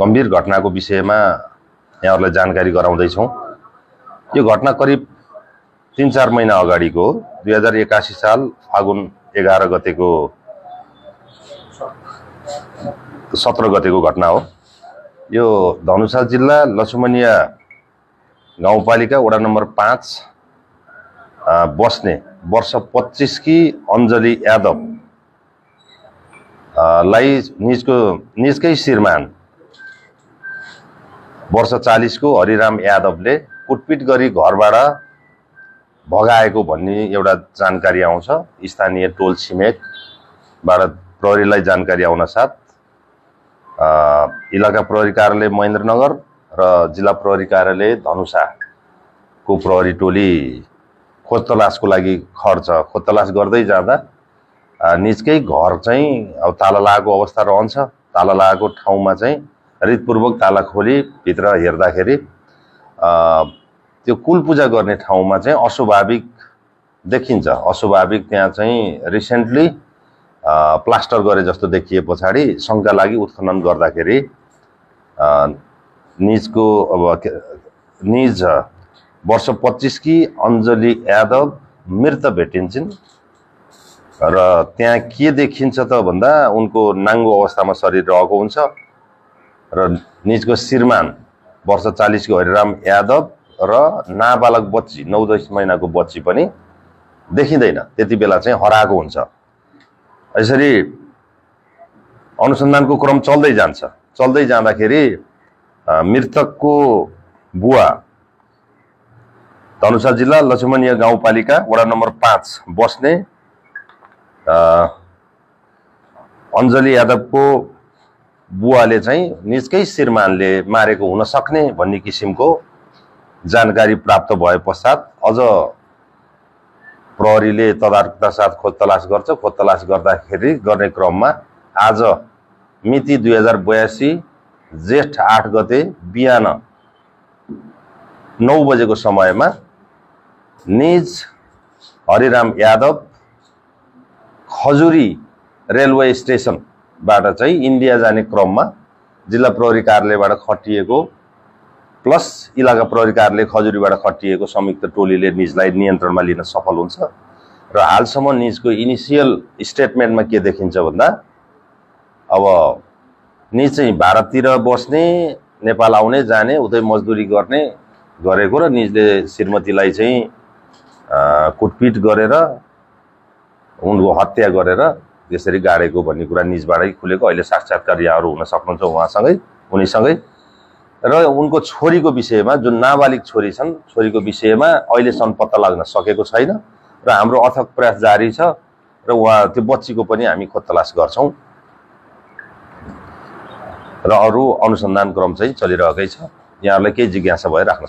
गम्भीर घटनाको विषयमा यहाँहरूलाई जानकारी गराउँदैछौँ। यो घटना करिब 3-4 महिना अगाडिको 2081 साल फागुन 11 गतेको 17 गतेको घटना हो। यो धनुषा जिल्ला लछुमनिया गाउँपालिका वडा नम्बर 5 बस्ने वर्ष 25 की अञ्जली यादव लाई निजकै श्रीमान वर्ष 40 को हरिराम यादवले कुटपिट गरी घरबाट भगाएको भन्ने एउटा जानकारी आउँछ। स्थानीय टोल छिमेकबाट प्रहरीलाई जानकारी आउन साथ इलाका प्रहरी कार्यालय महेन्द्रनगर र जिल्ला प्रहरी कार्यालय धनुषाको प्रहरी टोली खोज तलासको लागि खर्च खोज तलास गर्दै जाँदा निजकै घर चाहिँ अब ताला लागेको अवस्था रहन्छ। ताला लागेको ठाउँमा चाहिँ रितपूर्वक ताला खोली भित्र हेर्दाखेरि त्यो कुल पूजा गर्ने ठाउँमा चाहिँ अस्वाभाविक देखिन्छ। अस्वाभाविक त्यहाँ चाहिँ रिसेन्टली प्लास्टर गरे जस्तो देखिए पछाडि शंका लागि उत्खनन गर्दाखेरि निज वर्ष 25 की अञ्जली यादव मृत भेटिन्छन् र त्यहाँ के देखिन्छ त भन्दा उनको नाङ्गो अवस्थामा शरीर रहेको हुन्छ र निजको श्रीमान वर्ष 40 को हरिराम यादव र नाबालक बच्ची 9-10 महिनाको बच्ची पनि देखिँदैन। त्यति बेला चाहिँ हराएको हुन्छ। यसरी अनुसन्धानको क्रम चल्दै जान्छ। चल्दै जाँदाखेरि मृतकको बुवा धनुषा जिल्ला लछुमनिया गाउँपालिका वडा नम्बर 5 बस्ने अञ्जली यादवको बुवाले चाहिँ निजकै श्रीमानले मारेको हुन सक्ने भन्ने किसिमको जानकारी प्राप्त भए पश्चात अझ प्रहरीले तदारकता साथ खोज तलास गर्छ। खोज तलास गर्दाखेरि गर्ने क्रममा आज मिति 2082 जेठ 8 गते बिहान 9 बजेको समयमा निज हरिराम यादव खजुरी रेलवे स्टेसनबाट चाहिँ इन्डिया जाने क्रममा जिल्ला प्रहरी कार्यालयबाट खटिएको प्लस इलाका प्रहरी कार्यालय खजुरीबाट खटिएको संयुक्त टोलीले निजलाई नियन्त्रणमा लिन सफल हुन्छ र हालसम्म निजको इनिसियल स्टेटमेन्टमा के देखिन्छ भन्दा अब निज चाहिँ भारततिर बस्ने, नेपाल आउने जाने, उतै मजदुरी गर्ने गरेको र निजले श्रीमतीलाई चाहिँ कुटपिट गरेर उनको हत्या गरेर त्यसरी गाडेको भन्ने कुरा निजबाटै खुलेको अहिले साक्षात्कार यहाँहरू हुन सक्नुहुन्छ उहाँसँगै उनीसँगै र उनको छोरीको विषयमा जुन नाबालिग छोरी छन् छोरीको विषयमा अहिलेसम्म पत्ता लाग्न सकेको छैन र हाम्रो अथक प्रयास जारी छ र उहाँ त्यो बच्चीको पनि हामी खोज तलास गर्छौं र अरु अनुसन्धान क्रम चाहिँ चलिरहेकै छ। यहाँहरूलाई केही जिज्ञासा भए राख्न